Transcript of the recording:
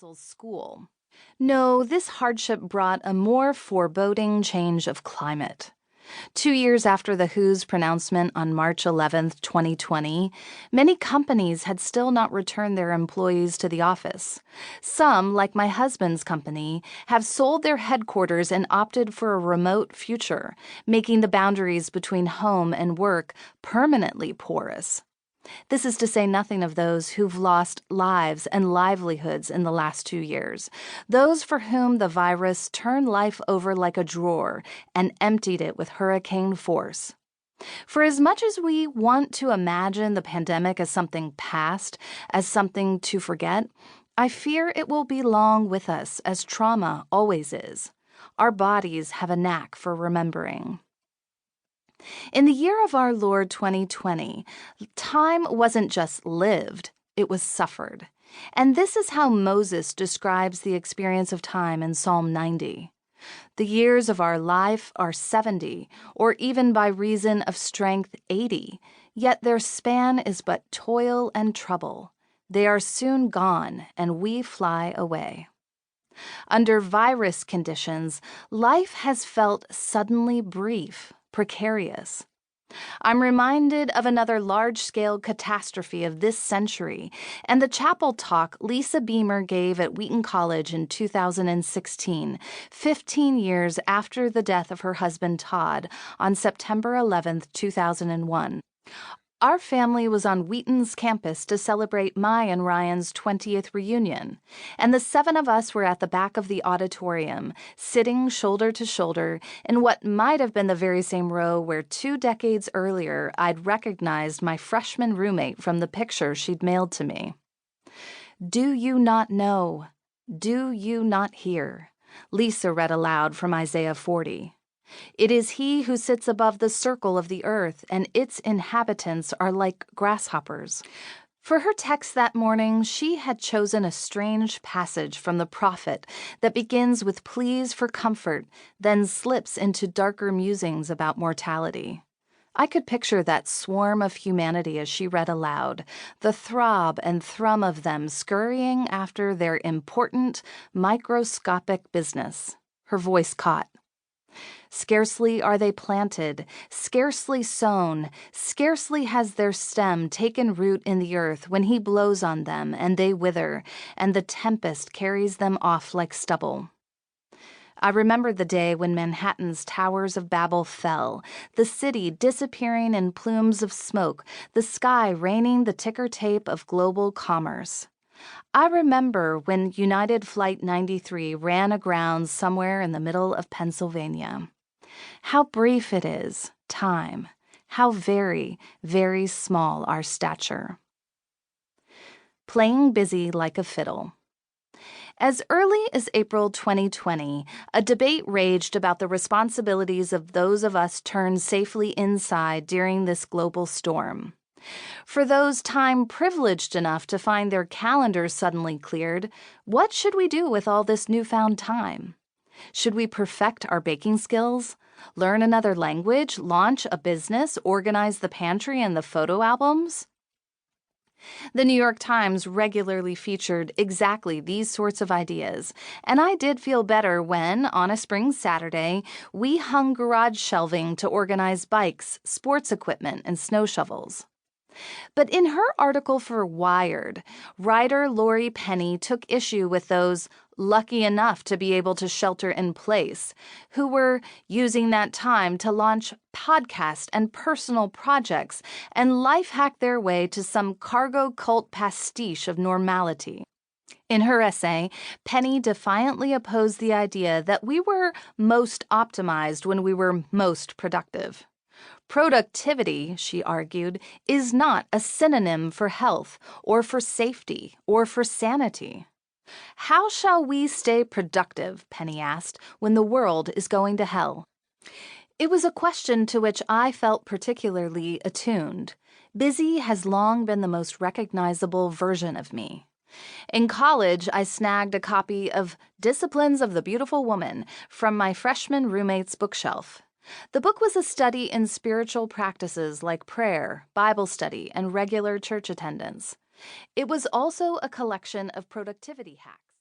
Castle's school. No, this hardship brought a more foreboding change of climate. 2 years after the WHO's pronouncement on March 11, 2020, many companies had still not returned their employees to the office. Some, like my husband's company, have sold their headquarters and opted for a remote future, making the boundaries between home and work permanently porous. This is to say nothing of those who've lost lives and livelihoods in the last 2 years, those for whom the virus turned life over like a drawer and emptied it with hurricane force. For as much as we want to imagine the pandemic as something past, as something to forget, I fear it will be long with us, as trauma always is. Our bodies have a knack for remembering. In the year of our Lord 2020, time wasn't just lived, it was suffered. And this is how Moses describes the experience of time in Psalm 90. The years of our life are 70, or even by reason of strength 80, yet their span is but toil and trouble. They are soon gone, and we fly away. Under virus conditions, life has felt suddenly brief, precarious. I'm reminded of another large-scale catastrophe of this century and the chapel talk Lisa Beamer gave at Wheaton College in 2016, 15 years after the death of her husband Todd on September 11, 2001. Our family was on Wheaton's campus to celebrate my and Ryan's 20th reunion, and the 7 of us were at the back of the auditorium, sitting shoulder to shoulder in what might have been the very same row where 2 decades earlier I'd recognized my freshman roommate from the picture she'd mailed to me. "Do you not know? Do you not hear?" Lisa read aloud from Isaiah 40. "It is he who sits above the circle of the earth, and its inhabitants are like grasshoppers." For her text that morning, she had chosen a strange passage from the prophet that begins with pleas for comfort, then slips into darker musings about mortality. I could picture that swarm of humanity as she read aloud, the throb and thrum of them scurrying after their important, microscopic business. Her voice caught. "Scarcely are they planted, scarcely sown, scarcely has their stem taken root in the earth when he blows on them, and they wither, and the tempest carries them off like stubble." I remembered the day when Manhattan's Towers of Babel fell, the city disappearing in plumes of smoke, the sky raining the ticker tape of global commerce. I remember when United Flight 93 ran aground somewhere in the middle of Pennsylvania. How brief it is, time. How very, very small our stature. Playing busy like a fiddle. As early as April 2020, a debate raged about the responsibilities of those of us turned safely inside during this global storm. For those time-privileged enough to find their calendars suddenly cleared, what should we do with all this newfound time? Should we perfect our baking skills, learn another language, launch a business, organize the pantry and the photo albums? The New York Times regularly featured exactly these sorts of ideas, and I did feel better when, on a spring Saturday, we hung garage shelving to organize bikes, sports equipment, and snow shovels. But in her article for Wired, writer Lori Penny took issue with those lucky enough to be able to shelter in place, who were using that time to launch podcast and personal projects and life hack their way to some cargo cult pastiche of normality. In her essay, Penny defiantly opposed the idea that we were most optimized when we were most productive. Productivity, she argued, is not a synonym for health or for safety or for sanity. How shall we stay productive, Penny asked, when the world is going to hell? It was a question to which I felt particularly attuned. Busy has long been the most recognizable version of me. In college, I snagged a copy of Disciplines of the Beautiful Woman from my freshman roommate's bookshelf. The book was a study in spiritual practices like prayer, Bible study, and regular church attendance. It was also a collection of productivity hacks.